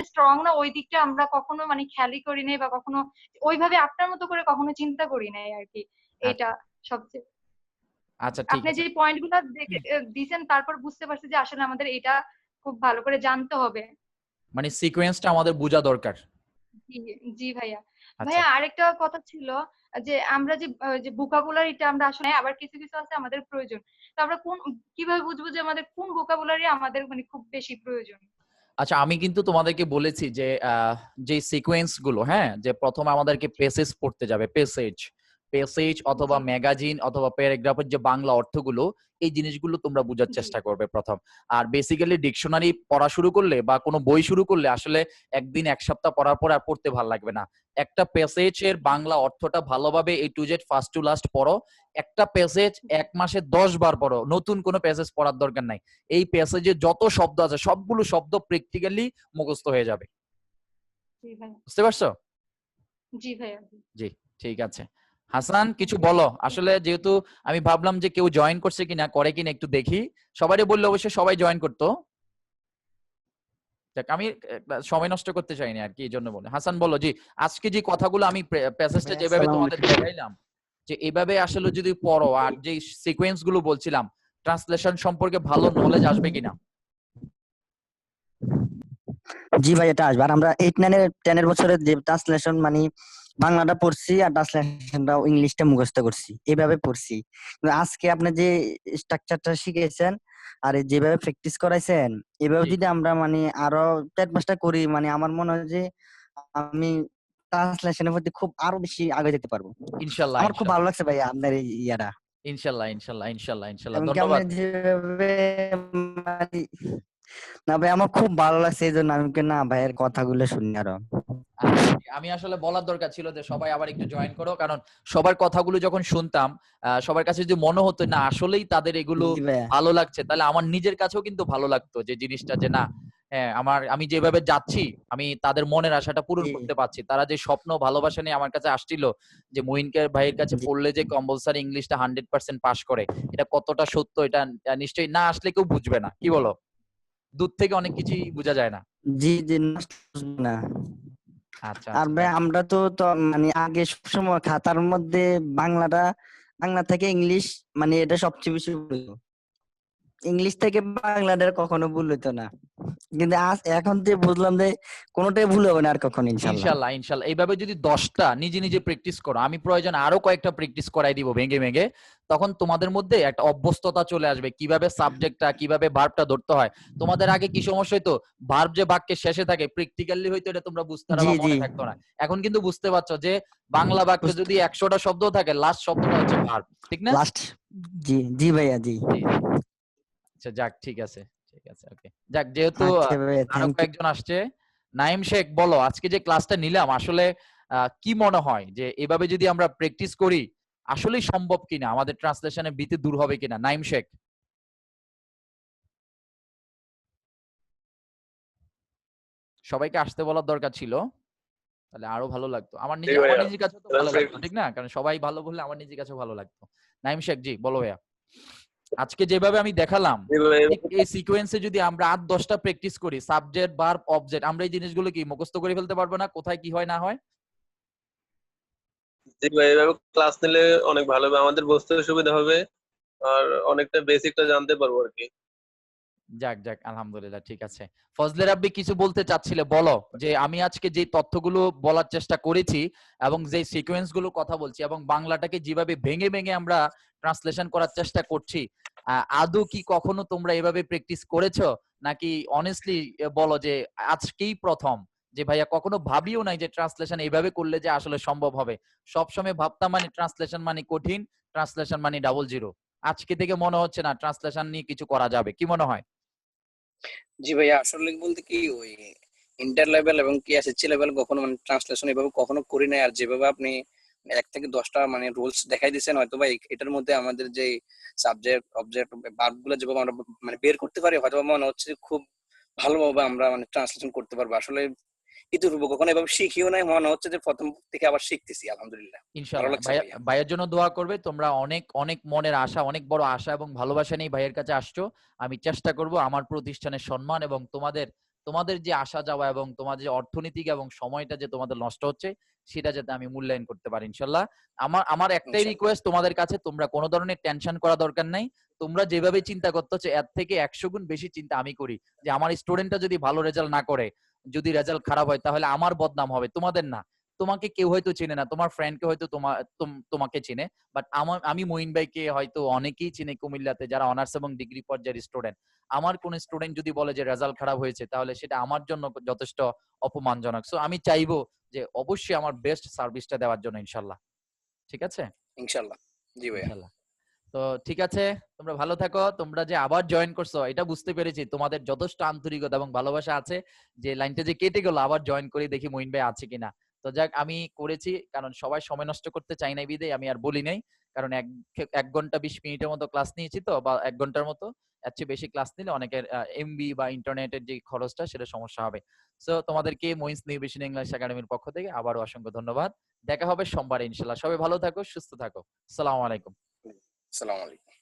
Strong না ওই দিকটা আমরা কখনো মানে খেয়ালই করি নাই বা কখনো ওইভাবে আপনার মতো করে কখনো চিন্তা করি নাই আর কি। এটা সবচেয়ে আচ্ছা ঠিক আপনি আছে। যে পয়েন্টগুলো দিয়েছেন তারপর বুঝতে পারছি যে আসলে আমাদের এটা খুব ভালো করে জানতে হবে। মানে সিকোয়েন্সটা আমাদের বোঝা দরকার। জি জি ভাইয়া। আচ্ছা ভাইয়া আরেকটা কথা ছিল যে আমরা যে ভোকাবুলারিটা আমরা আসলে আবার কিছু কিছু আছে আমাদের প্রয়োজন, তো আমরা কিভাবে বুঝবো যে আমাদের কোন ভোকাবুলারি আমাদের মানে খুব বেশি প্রয়োজন? আচ্ছা, আমি কিন্তু তোমাদেরকে বলেছি যে যে সিকোয়েন্স গুলো, হ্যাঁ, যে প্রথমে আমাদেরকে পেসেজ পড়তে যাবে, পেসেজ পেসেজ অথবা জি ম্যাগাজিন অথবা প্যারাগ্রাফের যে বাংলা অর্থগুলো, এই জিনিসগুলো তোমরা বোঝার জি চেষ্টা করবে প্রথম। আর বেসিক্যালি ডিকশনারি পড়া শুরু করলে বা কোনো বই শুরু করলে আসলে একদিন এক সপ্তাহ পড়ার পর আর পড়তে ভালো লাগবে না। একটা প্যাসেজের বাংলা অর্থটা ভালোভাবে A to Z first to last পড়ো। একটা প্যাসেজ এক মাসে 10 বার পড়ো, নতুন কোনো প্যাসেজ পড়ার দরকার নাই। এই প্যাসেজে যত শব্দ আছে সবগুলো শব্দ প্র্যাকটিক্যালি মুখস্থ হয়ে যাবে। জি ভাইয়া। বুঝতে পারছো? জি ভাইয়া। জি, ঠিক আছে। হাসান কিছু বলো। আসলে যেহেতু আমি ভাবলাম যে কেউ জয়েন করছে কিনা, করে কিনা একটু দেখি। সবাইরে বললে অবশ্যই সবাই জয়েন করতো। দেখ আমি সময় নষ্ট করতে চাইনি আর কি, এই জন্য বলে। হাসান বলো। জি, আজকে যে কথাগুলো আমি প্যাসেজটা যেভাবে আসসালামু তোমাদের আলাইকুম। দেখাইলাম, যে এভাবে আসলে যদি পড়ো আর যে সিকোয়েন্স গুলো বলছিলাম, ট্রান্সলেশন সম্পর্কে ভালো নলেজ আসবে কিনা? জি ভাই, এটা আসবে। আর আমরা 8 9 10 বছরের যে ট্রান্সলেশন মানে বাংলাটা পড়ছি আর ট্রান্সলেশনটা ইংলিশটা মুখস্থ করছি, এইভাবে পড়ছি। কিন্তু আজকে আপনি যে স্ট্রাকচারটা শিখেছেন আর এই যেভাবে প্র্যাকটিস করাইছেন, এভাবে জি, যদি আমরা মানে আরো 4 5টা করি, মানে আমার মনে হয় যে আমি ট্রান্সলেশনের প্রতি খুব আরো বেশি আগে যেতে পারবো। ইনশাল্লাহ আমার খুব ইনশাল্লাহ ভালো লাগছে ভাই আপনার এই ইয়াটা। ইনশাল্লাহ ইনশাল্লাহ ইনশাল্লাহ ইনশাল্লাহ এমনকি আপনি ধন্যবাদ। যেভাবে মানে, না ভাই আমার খুব ভালো লাগছে, এই জন্য আমি কি না ভাইয়ের কথাগুলো শুনি আরো। আচ্ছা, আমি আসলে বলার দরকার ছিল যে সবাই আবার একটু জয়েন করো, কারণ সবার কথাগুলো যখন শুনতাম, সবার কাছে যদি মনে হতো না আসলেই তাদের এগুলো জি ভাইয়া। ভালো লাগছে, তাহলে আমার নিজের কাছেও কিন্তু ভালো লাগতো যে জিনিসটা, যে না, হ্যাঁ, আমি যেভাবে যাচ্ছি আমি তাদের মনের আশাটা পূরণ জি করতে পারছি। তারা যে স্বপ্ন ভালোবাসা নিয়ে আমার কাছে আসছিল যে মঈনকে ভাইয়ের কাছে জি পড়লে যে কম্পালসারি ইংলিশটা 100% পাস করে, এটা কতটা সত্য, এটা নিশ্চয়ই না আসলে কেউ বুঝবে না। কি বলো? দূর থেকে অনেক কিছুই বোঝা যায় না। জি জি, নষ্ট করবো না। আচ্ছা আর আচ্ছা, ভাই যাক। আমরা তো তো মানে আগে সবসময় খাতার মধ্যে বাংলা থেকে ইংলিশ, মানে এটা সবচেয়ে বেশি ভুল হতো। ইংলিশ থেকে বাংলাটা কখনো ভুল হতো না, কিন্তু এখন যে বুঝলাম যে কোনোটাই ভুল হবে না আর কখনো, ইনশাল্লাহ। ইনশাল্লাহ ইনশাল্লাহ এইভাবে যদি 10টা নিজে নিজে প্র্যাকটিস করো, আমি প্রয়োজন আরো কয়েকটা প্র্যাকটিস করাই দিব ভেঙে ভেঙে, তখন তোমাদের মধ্যে একটা অভ্যস্ততা চলে আসবে কিভাবে সাবজেক্টটা কিভাবে ভার্বটা ধরতে হয়। তোমাদের আগে কি সমস্যা হইতো, ভার্ব যে বাক্যের শেষে থাকে প্র্যাকটিক্যালি হয়তো এটা তোমরা বুঝতে পারো জি বা জি, মনে থাকতো না। এখন কিন্তু বুঝতে পারছো যে বাংলা বাক্যে বুঝতে যদি 100টা শব্দ থাকে লাস্ট শব্দটা হচ্ছে ভার্ব, ঠিক না? লাস্ট। জি জি ভাইয়া, জি। জি জি। আচ্ছা যাক, ঠিক আছে ঠিক আছে, ওকে। যাক, যেহেতু আচ্ছা ভাইয়া, আরো থ্যাংক ইউ। কয়েকজন আসছে। নাইম শেখ বলো, আজকে যে ক্লাসটা নিলাম আসলে কি মনে হয় যে এভাবে যদি আমরা প্র্যাকটিস করি আসলেই সম্ভব কিনা, আমাদের ট্রান্সলেশনে ভীতি দূর হবে কিনা? নাইম শেখ, সবাইকে আসতে বলার দরকার ছিল, তাহলে আরো ভালো লাগতো। আমার জি আমার ভাইয়া। নিজের কাছে তো ভালো লাগতো, ঠিক না? কারণ সবাই ভালো বললে আমার নিজের কাছেও ভালো লাগতো। নাইম শেখ জি বলো ভাইয়া। আজকে যেভাবে আমি দেখালাম, জি ভাইয়া। ঠিক এই সিকোয়েন্সে যদি আমরা 8 10টা প্র্যাকটিস করি, সাবজেক্ট ভার্ব অবজেক্ট, আমরা এই জিনিসগুলো কি মুখস্থ করে ফেলতে পারবো না, কোথায় কি হয় না হয়? জি ভাই, এভাবে ক্লাস নিলে অনেক ভালো হবে, আমাদের বুঝতে সুবিধা হবে আর অনেকটা বেসিকটা জানতে পারবো আর কি। যাক যাক, আলহামদুলিল্লাহ, ঠিক আছে। ফজলে রাব্বি কিছু বলতে চাচ্ছিলে, বলো। যে আমি আজকে যে তথ্যগুলো বলার চেষ্টা করেছি এবং যে সিকোয়েন্স গুলো কথা বলছি এবং বাংলাটাকে যেভাবে ভেঙে ভেঙে আমরা ট্রান্সলেশন করার চেষ্টা করছি, আদৌ কি কখনো তোমরা এভাবে প্র্যাকটিস করেছো, নাকি অনেস্টলি বলো যে আজকেই প্রথম? যে ভাইয়া কখনো ভাবিও নাই যে ট্রান্সলেশন এইভাবে করলে যে আসলে সম্ভব হবে। সবসময় ভাবতাম মানে ট্রান্সলেশন মানে কঠিন, ট্রান্সলেশন মানে ডাবল জিরো। আজকে থেকে মনে হচ্ছে না ট্রান্সলেশন নিয়ে কিছু করা যাবে। কি মনে হয়? জি ভাইয়া, আসলে বলতে কি ওই ইন্টার লেভেল এবং কি এসএসসি লেভেল কখনো মানে ট্রান্সলেশন এভাবে কখনো করি নাই। আর যেভাবে আপনি 1 থেকে 10টা মানে রুলস দেখাই দিচ্ছেন, হয়তো বা এটার মধ্যে আমাদের যে সাবজেক্ট অবজেক্ট ভার্ব গুলো যেভাবে আমরা মানে বের করতে পারি, হয়তো বা মনে হচ্ছে যে খুব ভালোভাবে আমরা মানে ট্রান্সলেশন করতে পারবো। আসলে ইতিপূর্বে কখনো এভাবে শিখিও নাই, মনে হচ্ছে যে প্রথম থেকে আবার শিখতেছি। আলহামদুলিল্লাহ, ভালো ইনশাল্লাহ। লাগছে ভাইয়া, ভাইয়া। ভাইয়ের জন্য দোয়া করবে। তোমরা অনেক অনেক মনের আশা, অনেক বড় আশা এবং ভালোবাসা নিয়ে ভাইয়ের কাছে আসছো। আমি চেষ্টা করব আমার প্রতিষ্ঠানের সম্মান এবং তোমাদের তোমাদের যে আসা যাওয়া এবং তোমাদের যে অর্থনৈতিক এবং সময়টা যে তোমাদের নষ্ট হচ্ছে সেটা যাতে আমি মূল্যায়ন করতে পারি ইনশাল্লাহ। আমার একটাই ইনশাল্লাহ। রিকোয়েস্ট তোমাদের কাছে, তোমরা কোনো ধরনের টেনশন করা দরকার নাই। তোমরা যেভাবে চিন্তা করতেছো এর থেকে 100 গুণ বেশি চিন্তা আমি করি, যে আমার স্টুডেন্টটা যদি ভালো রেজাল্ট না করে, যদি রেজাল্ট খারাপ হয় তাহলে আমার বদনাম হবে, তোমাদের না। তোমাকে কেউ হয়তো চেনে না, তোমার ফ্রেন্ডকে হয়তো তোমাকে চেনে, বাট আমি মঈন ভাইকে হয়তো অনেকেই চিনে কুমিল্লাতে যারা অনার্স এবং ডিগ্রি পর্যায়ের স্টুডেন্ট। আমার কোন স্টুডেন্ট যদি বলে যে রেজাল্ট খারাপ হয়েছে তাহলে সেটা আমার জন্য যথেষ্ট অপমানজনক। সো আমি চাইবো যে অবশ্যই আমার বেস্ট সার্ভিসটা দেওয়ার জন্য ইনশাল্লাহ। ঠিক আছে? ইনশাল্লাহ। জি ভাইয়া। ইনশাল্লাহ। তো ঠিক আছে, তোমরা ভালো থাকো। তোমরা যে আবার জয়েন করছো এটা বুঝতে পেরেছি তোমাদের যথেষ্ট আন্তরিকতা এবং ভালোবাসা আছে, যে লাইনটা যে কেটে গেল আবার জয়েন করে দেখি মঈন ভাই আছে কিনা। তো যাক, আমি করেছি কারণ সবাই সময় নষ্ট করতে চাই নাই বিদে আমি আর বলি নাই। কারণ 1 ঘন্টা 20 মিনিটের মতো ক্লাস নিয়েছি, তো বা 1 ঘন্টার মতো, এর চেয়ে বেশি ক্লাস নিলে অনেকের এমবি বা ইন্টারনেটের যে খরচটা সেটা সমস্যা হবে। সো তোমাদেরকে মঈনস নিউভিশন ইংলিশ একাডেমির পক্ষ থেকে আবারও অসংখ্য ধন্যবাদ। দেখা হবে সোমবার ইনশাল্লাহ। সবাই ভালো থাকো, সুস্থ থাকো। আসসালামু আলাইকুম। আসসালামু আলাইকুম।